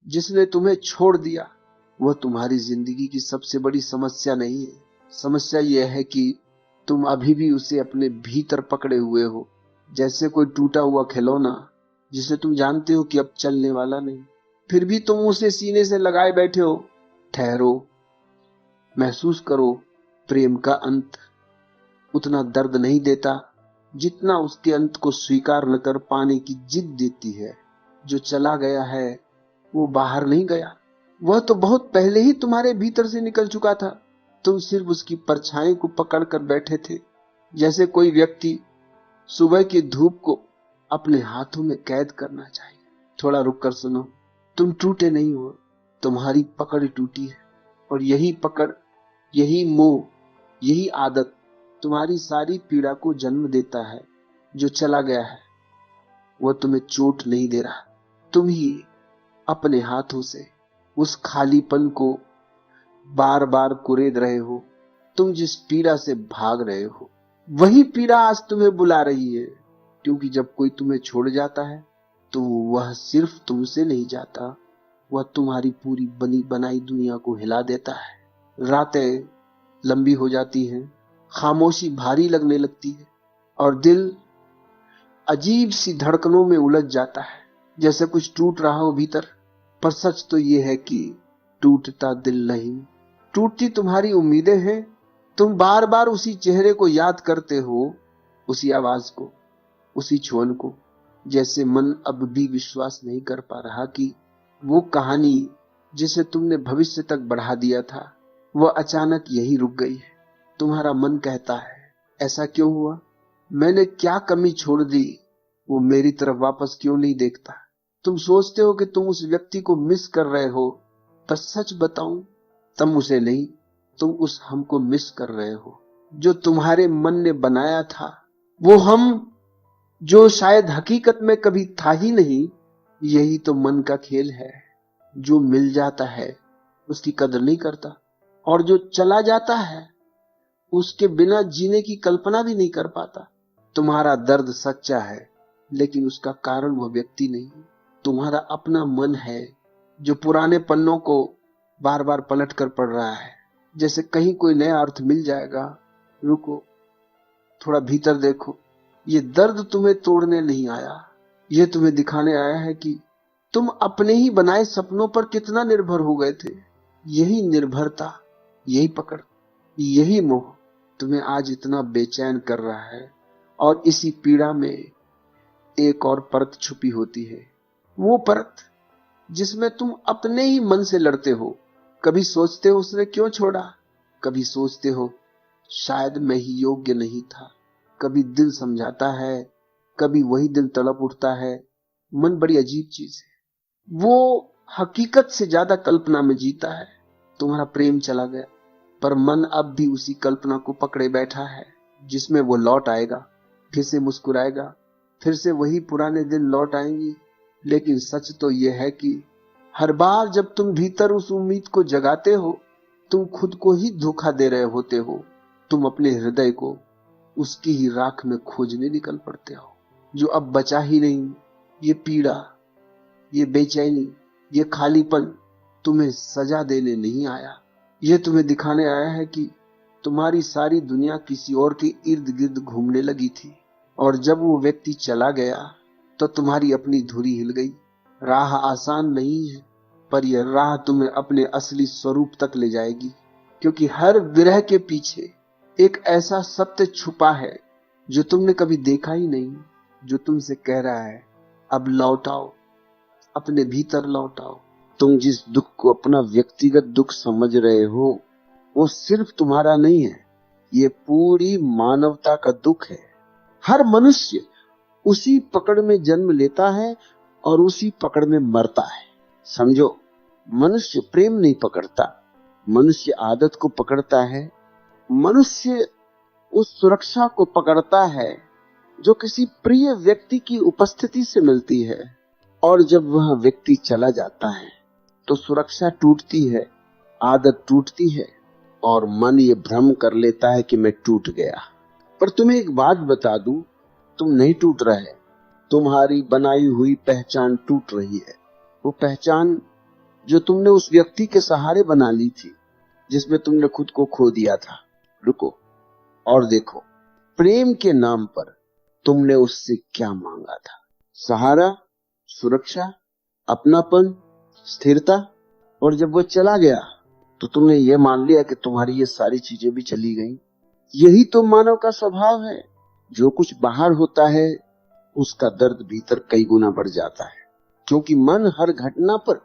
जिसने तुम्हें छोड़ दिया वह तुम्हारी जिंदगी की सबसे बड़ी समस्या नहीं है। समस्या यह है कि तुम अभी भी उसे अपने भीतर पकड़े हुए हो, जैसे कोई टूटा हुआ खिलौना जिसे तुम जानते हो कि अब चलने वाला नहीं, फिर भी तुम उसे सीने से लगाए बैठे हो। ठहरो, महसूस करो, प्रेम का अंत उतना दर्द नहीं देता जितना उसके अंत को स्वीकार न कर पाने की जिद देती है। जो चला गया है वो बाहर नहीं गया, वह तो बहुत पहले ही तुम्हारे भीतर से निकल चुका था। तुम सिर्फ उसकी परछाई को पकड़ कर बैठे थे, जैसे कोई व्यक्ति सुबह की धूप को अपने हाथों में कैद करना चाहिए। थोड़ा रुक कर सुनो, तुम टूटे नहीं हो, तुम्हारी पकड़ टूटी है। और यही पकड़, यही मोह, यही आदत तुम्हारी सारी पीड़ा को जन्म देता है। जो चला गया है वह तुम्हें चोट नहीं दे रहा, तुम ही अपने हाथों से उस खालीपन को बार बार कुरेद रहे हो। तुम जिस पीड़ा से भाग रहे हो वही पीड़ा आज तुम्हें बुला रही है, क्योंकि जब कोई तुम्हें छोड़ जाता है तो वह सिर्फ तुमसे नहीं जाता, वह तुम्हारी पूरी बनी बनाई दुनिया को हिला देता है। रातें लंबी हो जाती हैं, खामोशी भारी लगने लगती है और दिल अजीब सी धड़कनों में उलझ जाता है, जैसे कुछ टूट रहा हो भीतर। पर सच तो यह है कि टूटता दिल नहीं, टूटती तुम्हारी उम्मीदें हैं। तुम बार बार उसी चेहरे को याद करते हो, उसी आवाज को, उसी छोल को, जैसे मन अब भी विश्वास नहीं कर पा रहा कि वो कहानी जिसे तुमने भविष्य तक बढ़ा दिया था वह अचानक यही रुक गई है। तुम्हारा मन कहता है, ऐसा क्यों हुआ? मैंने क्या कमी छोड़ दी? वो मेरी तरफ वापस क्यों नहीं देखता? तुम सोचते हो कि तुम उस व्यक्ति को मिस कर रहे हो, पर सच बताऊं, तुम उसे नहीं, तुम उस हम को मिस कर रहे हो जो तुम्हारे मन ने बनाया था। वो हम जो शायद हकीकत में कभी था ही नहीं। यही तो मन का खेल है। जो मिल जाता है उसकी कदर नहीं करता, और जो चला जाता है उसके बिना जीने की कल्पना भी नहीं कर पाता। तुम्हारा दर्द सच्चा है, लेकिन उसका कारण वह व्यक्ति नहीं, तुम्हारा अपना मन है जो पुराने पन्नों को बार बार पलट कर पढ़ रहा है, जैसे कहीं कोई नया अर्थ मिल जाएगा। रुको, थोड़ा भीतर देखो। ये दर्द तुम्हें तोड़ने नहीं आया, ये तुम्हें दिखाने आया है कि तुम अपने ही बनाए सपनों पर कितना निर्भर हो गए थे। यही निर्भरता, यही पकड़, यही मोह तुम्हें आज इतना बेचैन कर रहा है। और इसी पीड़ा में एक और परत छुपी होती है, वो परत जिसमें तुम अपने ही मन से लड़ते हो। कभी सोचते हो उसने क्यों छोड़ा, कभी सोचते हो शायद मैं ही योग्य नहीं था। कभी दिल समझाता है, कभी वही दिल तड़प उठता है। मन बड़ी अजीब चीज है, वो हकीकत से ज्यादा कल्पना में जीता है। तुम्हारा प्रेम चला गया, पर मन अब भी उसी कल्पना को पकड़े बैठा है, जिसमें वो लौट आएगा, फिर से मुस्कुराएगा, फिर से वही पुराने दिन लौट आएंगे। लेकिन सच तो यह है कि हर बार जब तुम भीतर उस उम्मीद को जगाते हो, तुम खुद को ही धोखा दे रहे होते हो। तुम अपने हृदय को उसकी ही राख में खोजने निकल पड़ते हो, जो अब बचा ही नहीं। ये पीड़ा, ये बेचैनी, ये खालीपन तुम्हें सजा देने नहीं आया, ये तुम्हें दिखाने आया है कि तुम्हारी सारी दुनिया किसी और के इर्द गिर्द घूमने लगी थी। और जब वो व्यक्ति चला गया तो तुम्हारी अपनी धुरी हिल गई। राह आसान नहीं है, पर यह राह तुम्हें अपने असली स्वरूप तक ले जाएगी, क्योंकि हर विरह के पीछे एक ऐसा सत्य छुपा है जो तुमने कभी देखा ही नहीं, जो तुमसे कह रहा है, अब लौट आओ, अपने भीतर लौट आओ। तुम जिस दुख को अपना व्यक्तिगत दुख समझ रहे हो वो सिर्फ तुम्हारा नहीं है, ये पूरी मानवता का दुख है। हर मनुष्य उसी पकड़ में जन्म लेता है और उसी पकड़ में मरता है। समझो, मनुष्य प्रेम नहीं पकड़ता, मनुष्य आदत को पकड़ता है। मनुष्य उस सुरक्षा को पकड़ता है जो किसी प्रिय व्यक्ति की उपस्थिति से मिलती है। और जब वह व्यक्ति चला जाता है तो सुरक्षा टूटती है, आदत टूटती है, और मन ये भ्रम कर लेता है कि मैं टूट गया। पर तुम्हें एक बात बता दूं, तुम नहीं टूट रहे, तुम्हारी बनाई हुई पहचान टूट रही है। वो पहचान जो तुमने उस व्यक्ति के सहारे बना ली थी जिसमें तुमने खुद को खो दिया था। रुको और देखो, प्रेम के नाम पर तुमने उससे क्या मांगा था? सहारा, सुरक्षा, अपनापन, स्थिरता। और जब वो चला गया तो तुमने ये मान लिया कि तुम्हारी ये सारी चीजें भी चली गई। यही तो मानव का स्वभाव है। जो कुछ बाहर होता है उसका दर्द भीतर कई गुना बढ़ जाता है, क्योंकि मन हर घटना पर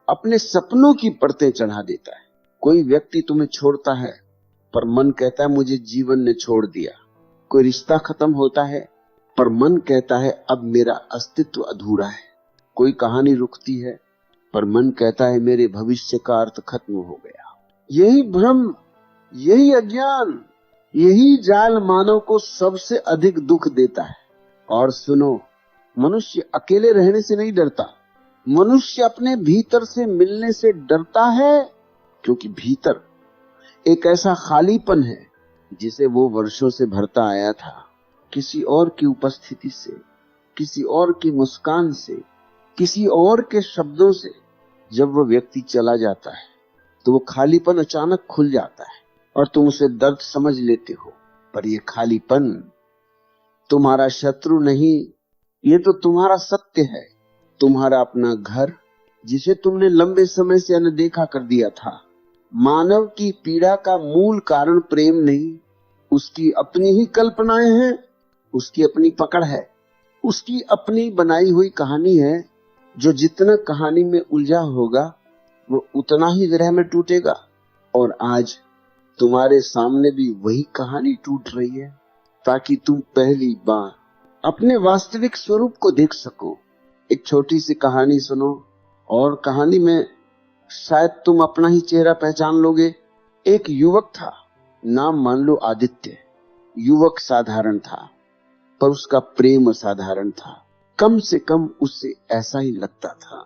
अपने सपनों की परतें चढ़ा देता है। कोई व्यक्ति तुम्हें छोड़ता है पर मन कहता है मुझे जीवन ने छोड़ दिया। कोई रिश्ता खत्म होता है पर मन कहता है अब मेरा अस्तित्व अधूरा है। कोई कहानी रुकती है पर मन कहता है मेरे भविष्य का अर्थ खत्म हो गया। यही भ्रम, यही अज्ञान, यही जाल मानव को सबसे अधिक दुख देता है। और सुनो, मनुष्य अकेले रहने से नहीं डरता, मनुष्य अपने भीतर से मिलने से डरता है, क्योंकि भीतर एक ऐसा खालीपन है जिसे वो वर्षों से भरता आया था। किसी और की उपस्थिति से, किसी और की मुस्कान से, किसी और के शब्दों से। जब वो व्यक्ति चला जाता है तो वो खालीपन अचानक खुल जाता है और तुम उसे दर्द समझ लेते हो। पर ये खालीपन तुम्हारा शत्रु नहीं, ये तो तुम्हारा सत्य है। तुम्हारा अपना घर जिसे तुमने लंबे समय से अनदेखा कर दिया था। मानव की पीड़ा का मूल कारण प्रेम नहीं, उसकी अपनी ही कल्पनाएं हैं, उसकी अपनी पकड़ है, उसकी अपनी बनाई हुई कहानी है। जो जितना कहानी में उलझा होगा वो उतना ही विरह में टूटेगा। और आज तुम्हारे सामने भी वही कहानी टूट रही है, ताकि तुम पहली बार अपने वास्तविक स्वरूप को देख सको। एक छोटी सी कहानी सुनो और कहानी में शायद तुम अपना ही चेहरा पहचान लोगे। एक युवक था, नाम मान लो आदित्य। युवक साधारण था पर उसका प्रेम असाधारण था। कम से कम उससे ऐसा ही लगता था।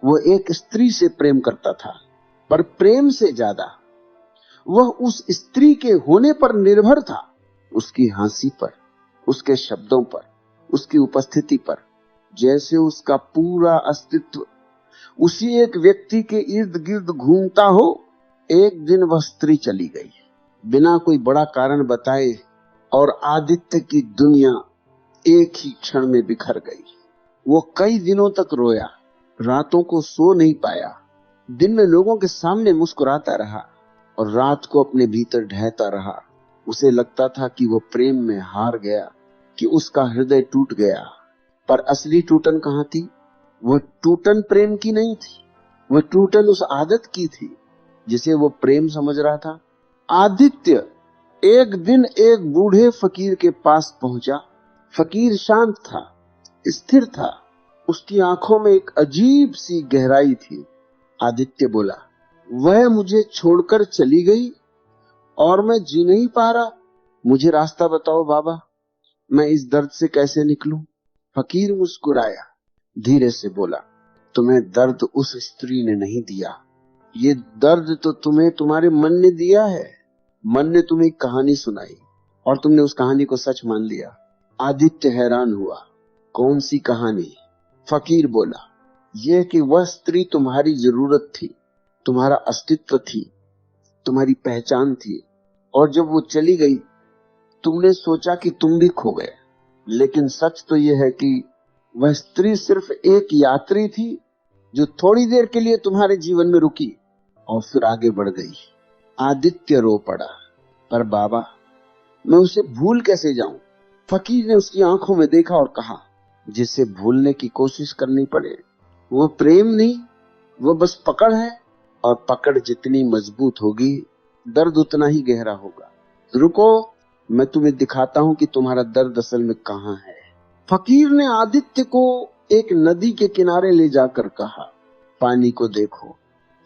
वो एक स्त्री से प्रेम करता था, पर प्रेम से ज्यादा वह उस स्त्री के होने पर निर्भर था। उसकी हंसी पर, उसके शब्दों पर, उसकी उपस्थिति पर। जैसे उसका पूरा अस्तित्व उसी एक व्यक्ति के इर्द गिर्द घूमता हो। एक दिन वह स्त्री चली गई बिना कोई बड़ा कारण बताए, और आदित्य की दुनिया एक ही क्षण में बिखर गई। वो कई दिनों तक रोया, रातों को सो नहीं पाया। दिन में लोगों के सामने मुस्कुराता रहा और रात को अपने भीतर ढहता रहा। उसे लगता था कि वो प्रेम में हार गया, कि उसका हृदय टूट गया। पर असली टूटन कहाँ थी? वो टूटन प्रेम की नहीं थी, वो टूटन उस आदत की थी जिसे वो प्रेम समझ रहा था। आदित्य एक दिन एक बूढ़े फकीर के पास पहुंचा। फकीर शांत था, स्थिर था, उसकी आंखों में एक अजीब सी गहराई थी। आदित्य बोला, वह मुझे छोड़कर चली गई और मैं जी नहीं पा रहा। मुझे रास्ता बताओ बाबा, मैं इस दर्द से कैसे निकलूं? फकीर मुस्कुराया, धीरे से बोला, तुम्हें दर्द उस स्त्री ने नहीं दिया, ये दर्द तो तुम्हें तुम्हारे मन ने दिया है। मन ने तुम्हें एक कहानी सुनाई और तुमने उस कहानी को सच मान लिया। आदित्य हैरान हुआ, कौन सी कहानी? फकीर बोला, यह कि वह स्त्री तुम्हारी जरूरत थी, तुम्हारा अस्तित्व थी, तुम्हारी पहचान थी, और जब वो चली गई तुमने सोचा कि तुम भी खो गए। लेकिन सच तो यह है कि वह स्त्री सिर्फ एक यात्री थी जो थोड़ी देर के लिए तुम्हारे जीवन में रुकी और फिर आगे बढ़ गई। आदित्य रो पड़ा, पर बाबा मैं उसे भूल कैसे जाऊं? फकीर ने उसकी आंखों में देखा और कहा, जिसे भूलने की कोशिश करनी पड़े वो प्रेम नहीं, वो बस पकड़ है, और पकड़ जितनी मजबूत होगी दर्द उतना ही गहरा होगा। रुको, मैं तुम्हें दिखाता हूं कि तुम्हारा दर्द असल में कहां है। फकीर ने आदित्य को एक नदी के किनारे ले जाकर कहा, पानी को देखो,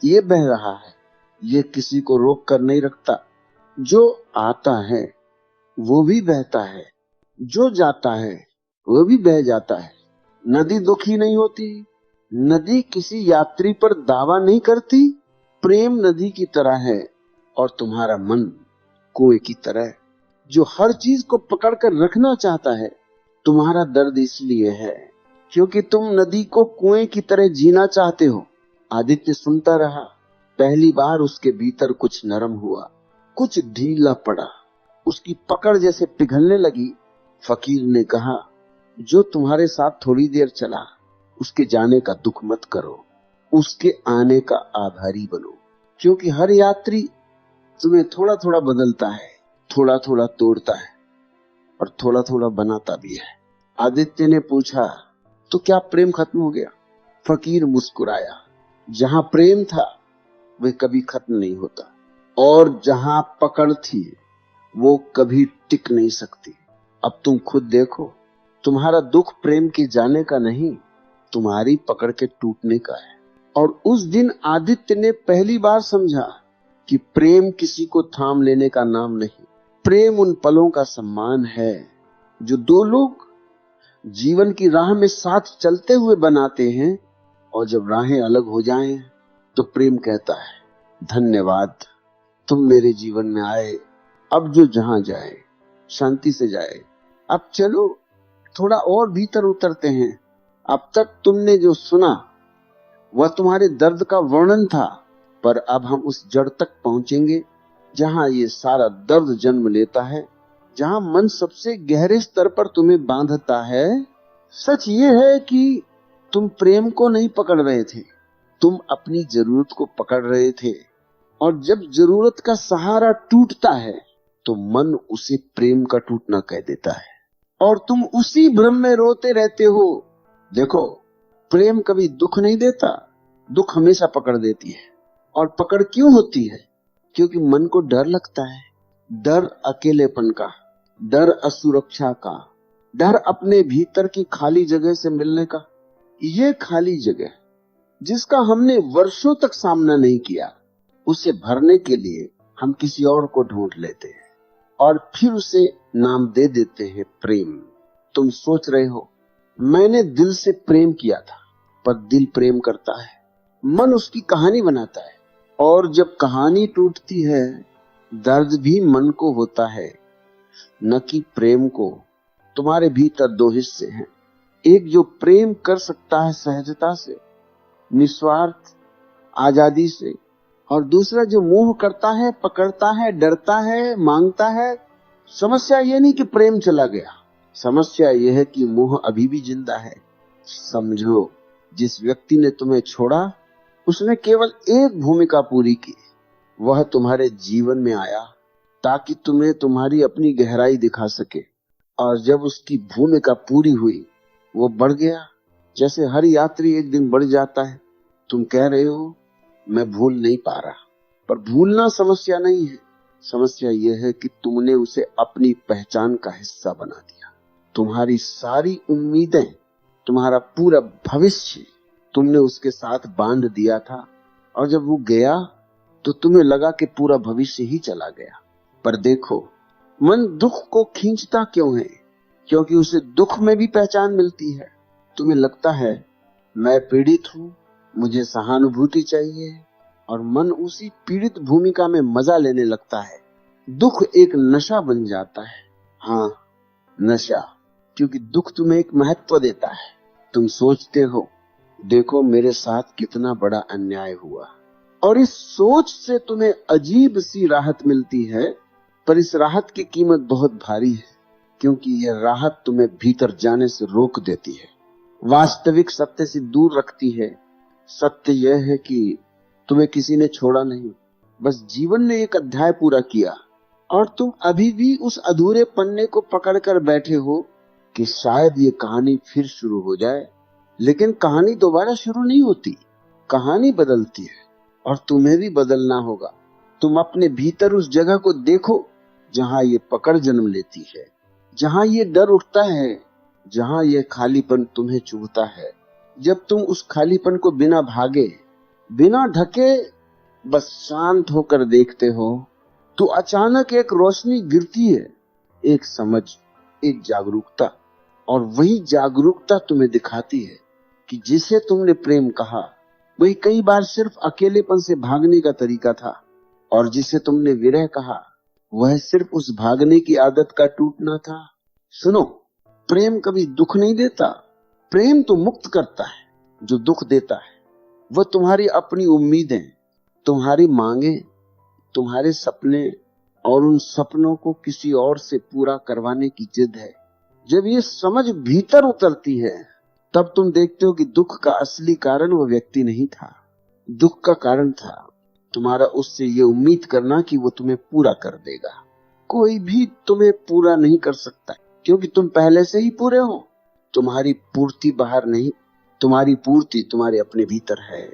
ये बह रहा है, ये किसी को रोक कर नहीं रखता। जो आता है वो भी बहता है, जो जाता है वो भी बह जाता है। नदी दुखी नहीं होती, नदी किसी यात्री पर दावा नहीं करती। प्रेम नदी की तरह है और तुम्हारा मन कुएं की तरह है जो हर चीज को पकड़कर रखना चाहता है। तुम्हारा दर्द इसलिए है क्योंकि तुम नदी को कुएं की तरह जीना चाहते हो, आदित्य सुनता रहा। पहली बार उसके भीतर कुछ नरम हुआ, कुछ ढीला पड़ा, उसकी पकड़ जैसे पिघलने लगी। फकीर ने कहा, जो तुम्हारे साथ थोड़ी देर चला, उसके जाने का दुख मत करो, उसके आने का आभारी बनो, क्योंकि हर यात्री तुम्हें थोड़ा थोड़ा बदलता है, थोड़ा थोड़ा तोड़ता है और थोड़ा थोड़ा बनाता भी है। आदित्य ने पूछा, तो क्या प्रेम खत्म हो गया? फकीर मुस्कुराया, जहां प्रेम था वह कभी खत्म नहीं होता, और जहां पकड़ थी वो कभी टिक नहीं सकती। अब तुम खुद देखो, तुम्हारा दुख प्रेम के जाने का नहीं, तुम्हारी पकड़ के टूटने का है। और उस दिन आदित्य ने पहली बार समझा कि प्रेम किसी को थाम लेने का नाम नहीं, प्रेम उन पलों का सम्मान है जो दो लोग जीवन की राह में साथ चलते हुए बनाते हैं। और जब राहें अलग हो जाएं, तो प्रेम कहता है, धन्यवाद, तुम मेरे जीवन में आए, अब जो जहां जाए शांति से जाए। अब चलो थोड़ा और भीतर उतरते हैं। अब तक तुमने जो सुना वह तुम्हारे दर्द का वर्णन था, पर अब हम उस जड़ तक पहुंचेंगे जहां ये सारा दर्द जन्म लेता है, जहां मन सबसे गहरे स्तर पर तुम्हें बांधता है। सच ये है कि तुम प्रेम को नहीं पकड़ रहे थे, तुम अपनी जरूरत को पकड़ रहे थे। और जब जरूरत का सहारा टूटता है तो मन उसे प्रेम का टूटना कह देता है, और तुम उसी भ्रम में रोते रहते हो। देखो, प्रेम कभी दुख नहीं देता, दुख हमेशा पकड़ देती है। और पकड़ क्यों होती है? क्योंकि मन को डर लगता है, डर अकेलेपन का, डर असुरक्षा का, डर अपने भीतर की खाली जगह से मिलने का। ये खाली जगह जिसका हमने वर्षों तक सामना नहीं किया, उसे भरने के लिए हम किसी और को ढूंढ लेते हैं और फिर उसे नाम दे देते हैं प्रेम। तुम सोच रहे हो, मैंने दिल से प्रेम किया था, पर दिल प्रेम करता है, मन उसकी कहानी बनाता है। और जब कहानी टूटती है, दर्द भी मन को होता है, न कि प्रेम को। तुम्हारे भीतर दो हिस्से हैं, एक जो प्रेम कर सकता है सहजता से, निस्वार्थ आजादी से, और दूसरा जो मोह करता है, पकड़ता है, डरता है, मांगता है। समस्या ये नहीं कि प्रेम चला गया, समस्या यह है कि मोह अभी भी जिंदा है। समझो, जिस व्यक्ति ने तुम्हें छोड़ा, उसने केवल एक भूमिका पूरी की। वह तुम्हारे जीवन में आया ताकि तुम्हें तुम्हारी अपनी गहराई दिखा सके, और जब उसकी भूमिका पूरी हुई, वो बढ़ गया। जैसे हर यात्री एक दिन बढ़ जाता है। तुम कह रहे हो, मैं भूल नहीं पा रहा, पर भूलना समस्या नहीं है। समस्या यह है कि तुमने उसे अपनी पहचान का हिस्सा बना दिया। तुम्हारी सारी उम्मीदें, तुम्हारा पूरा भविष्य तुमने उसके साथ बांध दिया था, और जब वो गया तो तुम्हें लगा कि पूरा भविष्य ही चला गया। पर देखो, मन दुख को खींचता क्यों है? क्योंकि उसे दुख में भी पहचान मिलती है। तुम्हें लगता है, मैं पीड़ित हूं, मुझे सहानुभूति चाहिए, और मन उसी पीड़ित भूमिका में मजा लेने लगता है। दुख एक नशा बन जाता है। हाँ, नशा, क्योंकि दुख तुम्हें एक महत्व देता है। तुम सोचते हो, देखो मेरे साथ कितना बड़ा अन्याय हुआ, और इस सोच से तुम्हें अजीब सी राहत मिलती है। पर इस राहत की कीमत बहुत भारी है, क्योंकि यह राहत तुम्हें भीतर जाने से रोक देती है, वास्तविक सत्य से दूर रखती है। सत्य यह है कि तुम्हें किसी ने छोड़ा नहीं, बस जीवन ने एक अध्याय पूरा किया, और तुम अभी भी उस अधूरे पन्ने को पकड़कर बैठे हो कि शायद ये कहानी फिर शुरू हो जाए। लेकिन कहानी दोबारा शुरू नहीं होती, कहानी बदलती है, और तुम्हें भी बदलना होगा। तुम अपने भीतर उस जगह को देखो जहां ये पकड़ जन्म लेती है, जहां ये डर उठता है, जहां ये खालीपन तुम्हें चुभता है। जब तुम उस खालीपन को बिना भागे, बिना ढके, बस शांत होकर देखते हो, तो अचानक एक रोशनी गिरती है, एक समझ, एक जागरूकता। और वही जागरूकता तुम्हें दिखाती है कि जिसे तुमने प्रेम कहा, वही कई बार सिर्फ अकेलेपन से भागने का तरीका था, और जिसे तुमने विरह कहा, वह सिर्फ उस भागने की आदत का टूटना था। सुनो, प्रेम कभी दुख नहीं देता, प्रेम तो मुक्त करता है जो दुख देता है। वो तुम्हारी अपनी उम्मीदें, तुम्हारी मांगे, तुम्हारे सपने और उन सपनों को किसी और से पूरा करवाने की जिद है। जब ये समझ भीतर उतरती है तब तुम देखते हो कि दुख का असली कारण वो व्यक्ति नहीं था। दुख का कारण था तुम्हारा उससे ये उम्मीद करना कि वो तुम्हें पूरा कर देगा। कोई भी तुम्हें पूरा नहीं कर सकता क्योंकि तुम पहले से ही पूरे हो। तुम्हारी पूर्ति बाहर नहीं, तुम्हारी पूर्ति तुम्हारे अपने भीतर है।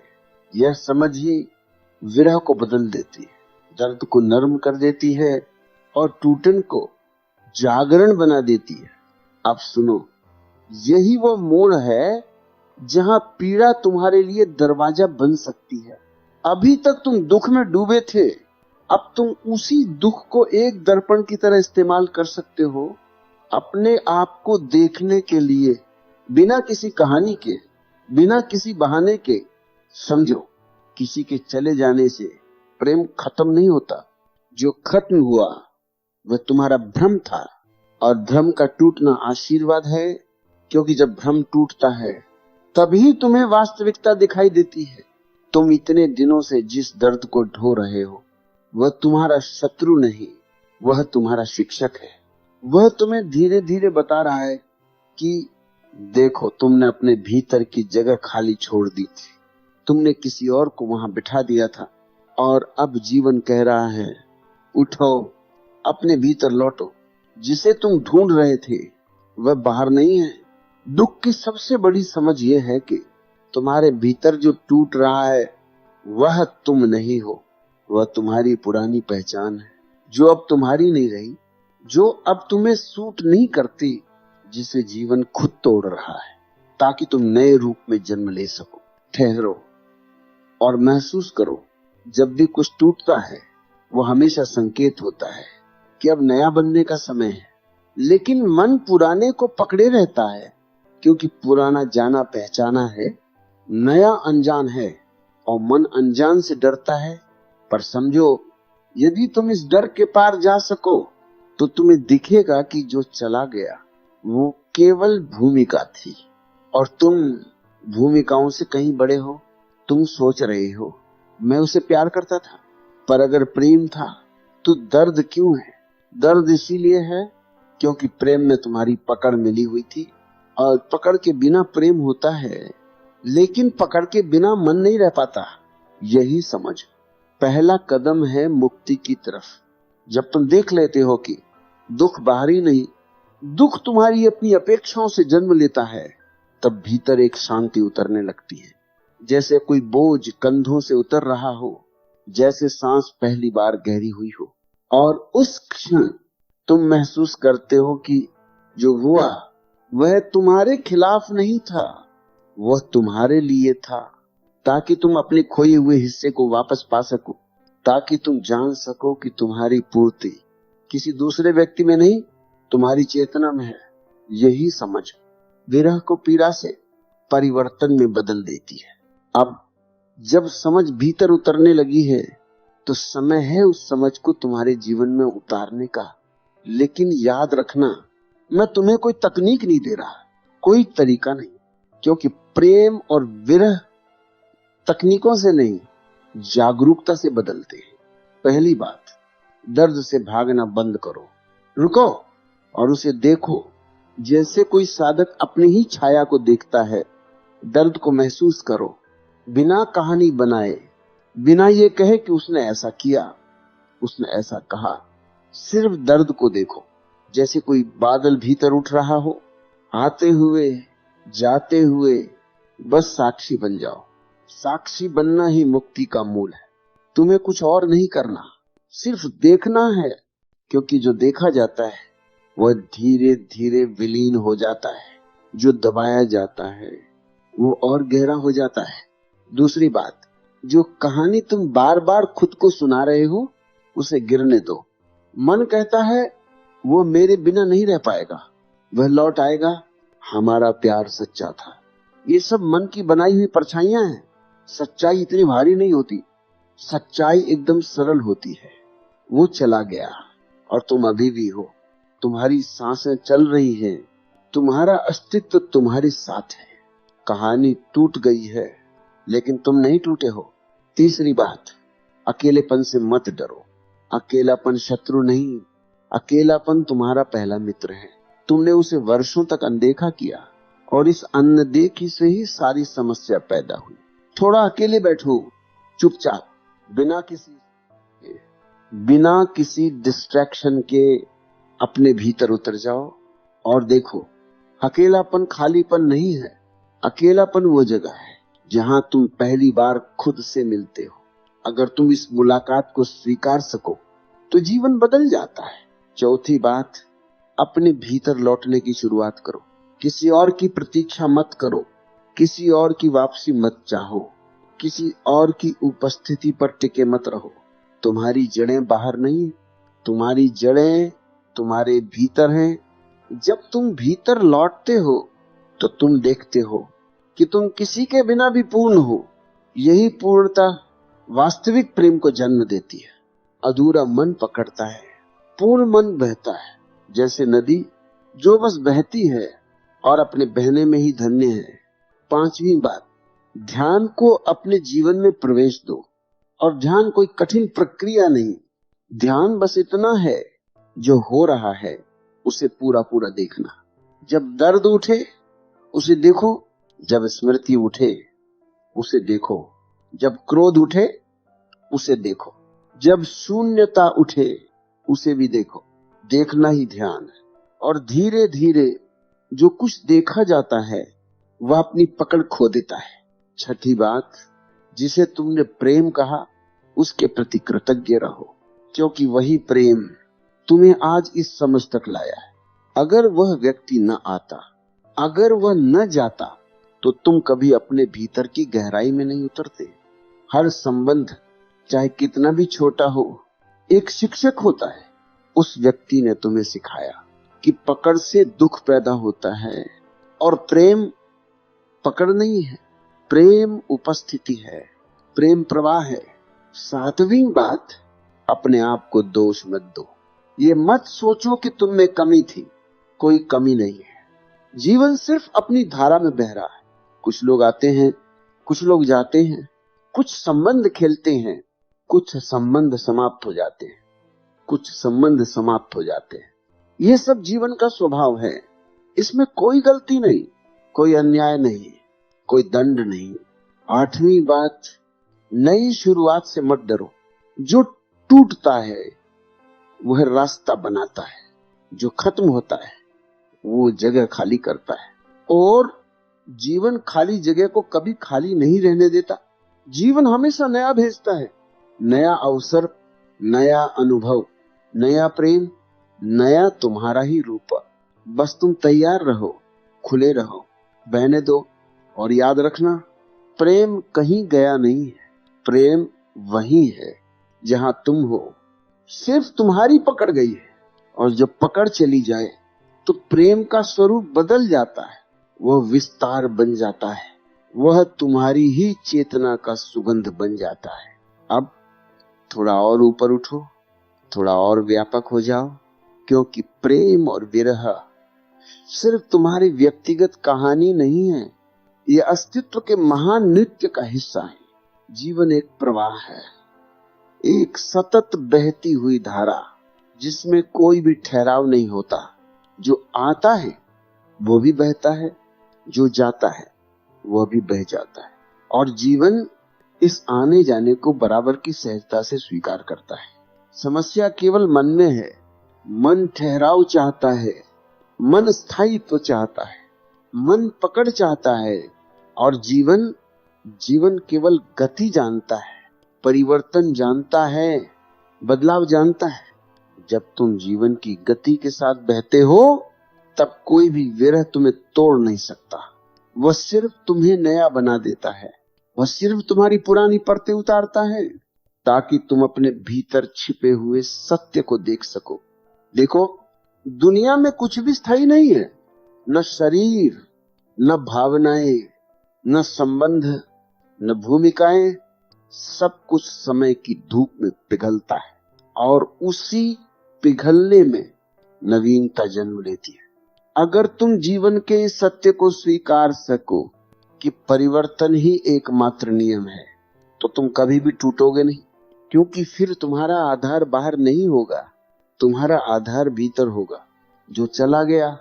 यह समझ ही विरह को बदल देती है, दर्द को नर्म कर देती है और टूटन को जागरण बना देती है। अब सुनो, यही वो मोड़ है जहां पीड़ा तुम्हारे लिए दरवाजा बन सकती है। अभी तक तुम दुख में डूबे थे, अब तुम उसी दुख को एक दर्पण की तरह इस्तेमाल कर सकते हो अपने आप को देखने के लिए, बिना किसी कहानी के, बिना किसी बहाने के। समझो, किसी के चले जाने से प्रेम खत्म नहीं होता। जो खत्म हुआ वह तुम्हारा भ्रम था, और भ्रम का टूटना आशीर्वाद है, क्योंकि जब भ्रम टूटता है तभी तुम्हें वास्तविकता दिखाई देती है। तुम इतने दिनों से जिस दर्द को ढो रहे हो वह तुम्हारा शत्रु नहीं, वह तुम्हारा शिक्षक है। वह तुम्हें धीरे धीरे बता रहा है कि देखो, तुमने अपने भीतर की जगह खाली छोड़ दी थी, तुमने किसी और को वहां बिठा दिया था, और अब जीवन कह रहा है उठो, अपने भीतर लौटो। जिसे तुम ढूंढ रहे थे वह बाहर नहीं है। दुख की सबसे बड़ी समझ यह है कि तुम्हारे भीतर जो टूट रहा है वह तुम नहीं हो, वह तुम्हारी पुरानी पहचान है, जो अब तुम्हारी नहीं रही, जो अब तुम्हें सूट नहीं करती, जिसे जीवन खुद तोड़ रहा है ताकि तुम नए रूप में जन्म ले सको। ठहरो और महसूस करो, जब भी कुछ टूटता है वो हमेशा संकेत होता है कि अब नया बनने का समय है। लेकिन मन पुराने को पकड़े रहता है, क्योंकि पुराना जाना पहचाना है, नया अनजान है, और मन अनजान से डरता है। पर समझो, यदि तुम इस डर के पार जा सको तो तुम्हें दिखेगा कि जो चला गया वो केवल भूमिका थी, और तुम भूमिकाओं से कहीं बड़े हो। तुम सोच रहे हो मैं उसे प्यार करता था, पर अगर प्रेम था तो दर्द क्यों है? दर्द इसीलिए है क्योंकि प्रेम में तुम्हारी पकड़ मिली हुई थी, और पकड़ के बिना प्रेम होता है, लेकिन पकड़ के बिना मन नहीं रह पाता। यही समझ पहला कदम है मुक्ति की तरफ। जब तुम देख लेते हो कि दुख बाहरी नहीं, दुख तुम्हारी अपनी अपेक्षाओं से जन्म लेता है, तब भीतर एक शांति उतरने लगती है, जैसे कोई बोझ कंधों से उतर रहा हो, जैसे सांस पहली बार गहरी हुई हो। और उस क्षण तुम महसूस करते हो कि जो हुआ वह तुम्हारे खिलाफ नहीं था, वह तुम्हारे लिए था, ताकि तुम अपने खोए हुए हिस्से को वापस पा सको, ताकि तुम जान सको कि तुम्हारी पूर्ति किसी दूसरे व्यक्ति में नहीं, तुम्हारी चेतना में है। यही समझ विरह को पीड़ा से परिवर्तन में बदल देती है। अब जब समझ भीतर उतरने लगी है तो समय है उस समझ को तुम्हारे जीवन में उतारने का। लेकिन याद रखना, मैं तुम्हें कोई तकनीक नहीं दे रहा, कोई तरीका नहीं, क्योंकि प्रेम और विरह तकनीकों से नहीं, जागरूकता से बदलते हैं। पहली बात, दर्द से भागना बंद करो, रुको और उसे देखो, जैसे कोई साधक अपनी ही छाया को देखता है। दर्द को महसूस करो, बिना कहानी बनाए, बिना ये कहे कि उसने ऐसा किया, उसने ऐसा कहा। सिर्फ दर्द को देखो, जैसे कोई बादल भीतर उठ रहा हो, आते हुए जाते हुए, बस साक्षी बन जाओ। साक्षी बनना ही मुक्ति का मूल है। तुम्हें कुछ और नहीं करना, सिर्फ देखना है, क्योंकि जो देखा जाता है वह धीरे धीरे विलीन हो जाता है, जो दबाया जाता है वो और गहरा हो जाता है। दूसरी बात, जो कहानी तुम बार बार खुद को सुना रहे हो उसे गिरने दो। मन कहता है वो मेरे बिना नहीं रह पाएगा, वह लौट आएगा, हमारा प्यार सच्चा था। ये सब मन की बनाई हुई परछाइयां हैं। सच्चाई इतनी भारी नहीं होती, सच्चाई एकदम सरल होती है। वो चला गया और तुम अभी भी हो, तुम्हारी सांसें चल रही हैं, तुम्हारा अस्तित्व तुम्हारे साथ है। कहानी टूट गई है, लेकिन तुम नहीं टूटे हो। तीसरी बात, अकेलेपन से मत डरो। अकेलापन शत्रु नहीं, अकेलापन तुम्हारा पहला मित्र है। तुमने उसे वर्षों तक अनदेखा किया और इस अनदेखी से ही सारी समस्या पैदा हुई। थोड़ा अकेले बैठो, चुपचाप, बिना किसी डिस्ट्रैक्शन के अपने भीतर उतर जाओ और देखो, अकेलापन खालीपन नहीं है। अकेलापन वो जगह है जहां तुम पहली बार खुद से मिलते हो। अगर तुम इस मुलाकात को स्वीकार सको तो जीवन बदल जाता है। चौथी बात, अपने भीतर लौटने की शुरुआत करो। किसी और की प्रतीक्षा मत करो, किसी और की वापसी मत चाहो, किसी और की उपस्थिति पर टिके मत रहो। तुम्हारी जड़ें बाहर नहीं, तुम्हारी जड़ें तुम्हारे भीतर हैं। जब तुम भीतर लौटते हो तो तुम देखते हो कि तुम किसी के बिना भी पूर्ण हो। यही पूर्णता वास्तविक प्रेम को जन्म देती है। अधूरा मन पकड़ता है, पूर्ण मन बहता है जैसे नदी जो बस बहती है और अपने बहने में ही धन्य है। पांचवी बात, ध्यान को अपने जीवन में प्रवेश दो। और ध्यान कोई कठिन प्रक्रिया नहीं, ध्यान बस इतना है, जो हो रहा है उसे पूरा पूरा देखना। जब दर्द उठे उसे देखो, जब स्मृति उठे उसे देखो, जब क्रोध उठे उसे देखो, जब शून्यता उठे उसे भी देखो। देखना ही ध्यान है। और धीरे धीरे जो कुछ देखा जाता है वह अपनी पकड़ खो देता है। छठी बात, जिसे तुमने प्रेम कहा उसके प्रति कृतज्ञ रहो, क्योंकि वही प्रेम तुम्हें आज इस समझ तक लाया है। अगर वह व्यक्ति न आता, अगर वह न जाता, तो तुम कभी अपने भीतर की गहराई में नहीं उतरते। हर संबंध चाहे कितना भी छोटा हो, एक शिक्षक होता है। उस व्यक्ति ने तुम्हें सिखाया कि पकड़ से दुख पैदा होता है और प्रेम पकड़ नहीं है, प्रेम उपस्थिति है, प्रेम प्रवाह है। सातवीं बात, अपने आप को दोष मत दो। ये मत सोचो कि तुम में कमी थी, कोई कमी नहीं है। जीवन सिर्फ अपनी धारा में बह रहा है। कुछ लोग आते हैं, कुछ लोग जाते हैं, कुछ संबंध खेलते हैं, कुछ संबंध समाप्त हो जाते हैं, कुछ संबंध समाप्त हो जाते हैं। ये सब जीवन का स्वभाव है। इसमें कोई गलती नहीं, कोई अन्याय नहीं, कोई दंड नहीं। आठवीं बात, नई शुरुआत से मत डरो। जो टूटता है वह रास्ता बनाता है, जो खत्म होता है वो जगह खाली करता है। और जीवन खाली जगह को कभी खाली नहीं रहने देता। जीवन हमेशा नया भेजता है, नया अवसर, नया अनुभव, नया प्रेम, नया तुम्हारा ही रूप। बस तुम तैयार रहो, खुले रहो, बहने दो। और याद रखना, प्रेम कहीं गया नहीं है, प्रेम वही है जहां तुम हो। सिर्फ तुम्हारी पकड़ गई है, और जब पकड़ चली जाए तो प्रेम का स्वरूप बदल जाता है, वह विस्तार बन जाता है, वह तुम्हारी ही चेतना का सुगंध बन जाता है। अब थोड़ा और ऊपर उठो, थोड़ा और व्यापक हो जाओ, क्योंकि प्रेम और विरह सिर्फ तुम्हारी व्यक्तिगत कहानी नहीं है, यह अस्तित्व के महान नृत्य का हिस्सा है। जीवन एक प्रवाह है, एक सतत बहती हुई धारा जिसमें कोई भी ठहराव नहीं होता। जो आता है वो भी बहता है, जो जाता है वह भी बह जाता है। और जीवन इस आने जाने को बराबर की सहजता से स्वीकार करता है। समस्या केवल मन में है। मन ठहराव चाहता है, मन स्थायित्व चाहता है, मन पकड़ चाहता है। और जीवन केवल गति जानता है, परिवर्तन जानता है, बदलाव जानता है। जब तुम जीवन की गति के साथ बहते हो तब कोई भी विरह तुम्हें तोड़ नहीं सकता। वह सिर्फ तुम्हें नया बना देता है, वह सिर्फ तुम्हारी पुरानी परतें उतारता है ताकि तुम अपने भीतर छिपे हुए सत्य को देख सको। देखो, दुनिया में कुछ भी स्थायी नहीं है, न शरीर, न भावनाएं, न संबंध, न भूमिकाएं। सब कुछ समय की धूप में पिघलता है और उसी पिघलने में नवीनता जन्म लेती है। अगर तुम जीवन के इस सत्य को स्वीकार सको कि परिवर्तन ही एकमात्र नियम है, तो तुम कभी भी टूटोगे नहीं, क्योंकि फिर तुम्हारा आधार बाहर नहीं होगा, तुम्हारा आधार भीतर होगा। जो चला गया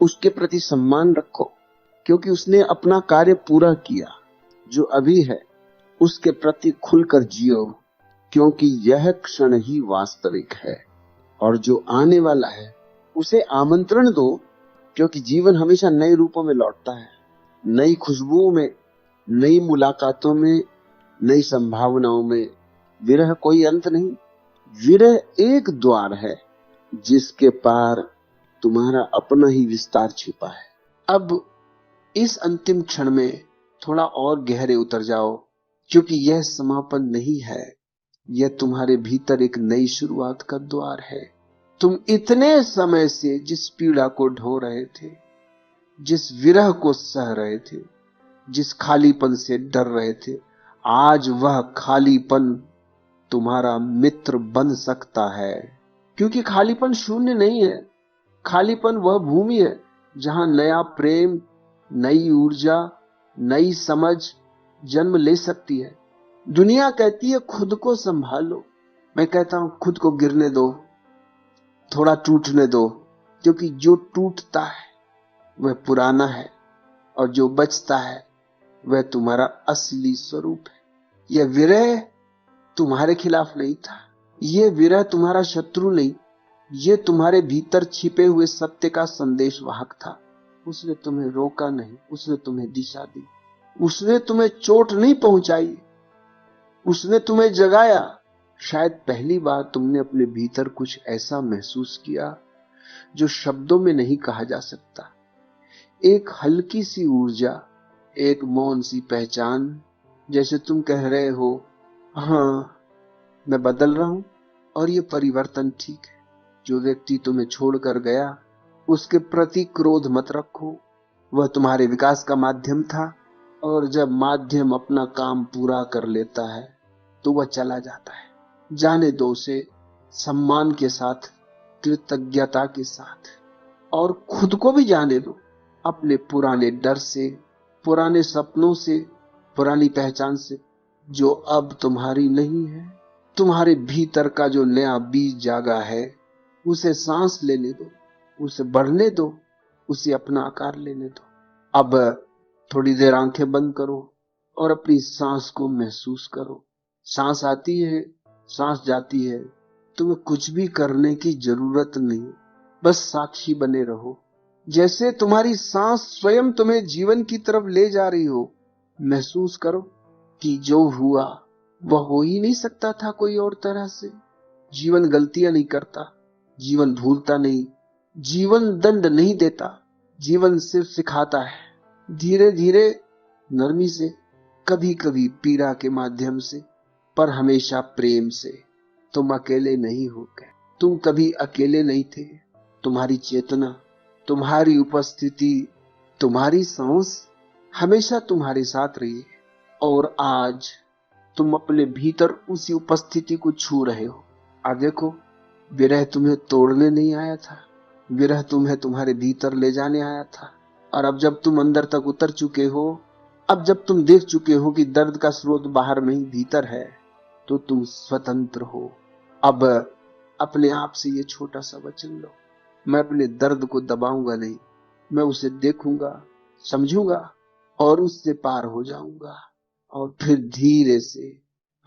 उसके प्रति सम्मान रखो, क्योंकि उसने अपना कार्य पूरा किया। जो अभी है उसके प्रति खुलकर जियो, क्योंकि यह क्षण ही वास्तविक है। और जो आने वाला है उसे आमंत्रण दो, क्योंकि जीवन हमेशा नए रूपों में लौटता है, नई खुशबुओं में, नई मुलाकातों में, नई संभावनाओं में। विरह कोई अंत नहीं, विरह एक द्वार है जिसके पार तुम्हारा अपना ही विस्तार छिपा है। अब इस अंतिम क्षण में थोड़ा और गहरे उतर जाओ, क्योंकि यह समापन नहीं है, यह तुम्हारे भीतर एक नई शुरुआत का द्वार है। तुम इतने समय से जिस पीड़ा को ढो रहे थे, जिस विरह को सह रहे थे, जिस खालीपन से डर रहे थे, आज वह खालीपन तुम्हारा मित्र बन सकता है। क्योंकि खालीपन शून्य नहीं है, खालीपन वह भूमि है जहां नया प्रेम, नई ऊर्जा, नई समझ जन्म ले सकती है। दुनिया कहती है खुद को संभालो, मैं कहता हूं खुद को गिरने दो, थोड़ा टूटने दो, क्योंकि जो टूटता है वह पुराना है और जो बचता है वह तुम्हारा असली स्वरूप है। यह विरह तुम्हारे खिलाफ नहीं था, यह विरह तुम्हारा शत्रु नहीं, यह तुम्हारे भीतर छिपे हुए सत्य का संदेशवाहक था। उसने तुम्हें रोका नहीं, उसने तुम्हें दिशा दी, उसने तुम्हें चोट नहीं पहुंचाई, उसने तुम्हें जगाया। शायद पहली बार तुमने अपने भीतर कुछ ऐसा महसूस किया जो शब्दों में नहीं कहा जा सकता। एक हल्की सी ऊर्जा, एक मौन सी पहचान, जैसे तुम कह रहे हो, हाँ मैं बदल रहा हूं और ये परिवर्तन ठीक है। जो व्यक्ति तुम्हें छोड़कर गया उसके प्रति क्रोध मत रखो, वह तुम्हारे विकास का माध्यम था, और जब माध्यम अपना काम पूरा कर लेता है तो वह चला जाता है। जाने दो उसे, सम्मान के साथ, कृतज्ञता के साथ, और खुद को भी जाने दो। अपने पुराने डर से, पुराने सपनों से, पुरानी पहचान से, जो अब तुम्हारी नहीं है। तुम्हारे भीतर का जो नया बीज जागा है उसे सांस लेने दो, उसे बढ़ने दो, उसे अपना आकार लेने दो। अब थोड़ी देर आंखें बंद करो और अपनी सांस को महसूस करो। सांस आती है, सांस जाती है, तुम्हें कुछ भी करने की जरूरत नहीं, बस साक्षी बने रहो। जैसे तुम्हारी सांस स्वयं तुम्हें जीवन की तरफ ले जा रही हो। महसूस करो कि जो हुआ वह हो ही नहीं सकता था कोई और तरह से। जीवन गलतियां नहीं करता, जीवन भूलता नहीं, जीवन दंड नहीं देता, जीवन सिर्फ सिखाता है, धीरे धीरे, नरमी से, कभी कभी पीड़ा के माध्यम से, पर हमेशा प्रेम से। तुम अकेले नहीं हो गए, तुम कभी अकेले नहीं थे। तुम्हारी चेतना, तुम्हारी उपस्थिति, तुम्हारी सांस हमेशा तुम्हारे साथ रही है, और आज तुम अपने भीतर उसी उपस्थिति को छू रहे हो। आ देखो, विरह तुम्हें तोड़ने नहीं आया था, विरह तुम्हें तुम्हारे भीतर ले जाने आया था। और अब जब तुम अंदर तक उतर चुके हो, अब जब तुम देख चुके हो कि दर्द का स्रोत बाहर नहीं भीतर है, तो तुम स्वतंत्र हो। अब अपने आप से ये छोटा सा वचन लो, मैं अपने दर्द को दबाऊंगा नहीं, मैं उसे देखूंगा, समझूंगा और उससे पार हो जाऊंगा। और फिर धीरे से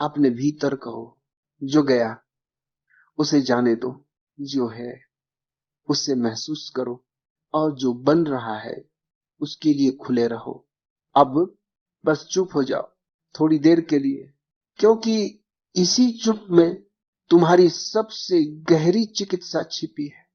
अपने भीतर कहो, जो गया उसे जाने दो, जो है उससे महसूस करो, और जो बन रहा है उसके लिए खुले रहो। अब बस चुप हो जाओ थोड़ी देर के लिए, क्योंकि इसी चुप में तुम्हारी सबसे गहरी चिकित्सा छिपी है।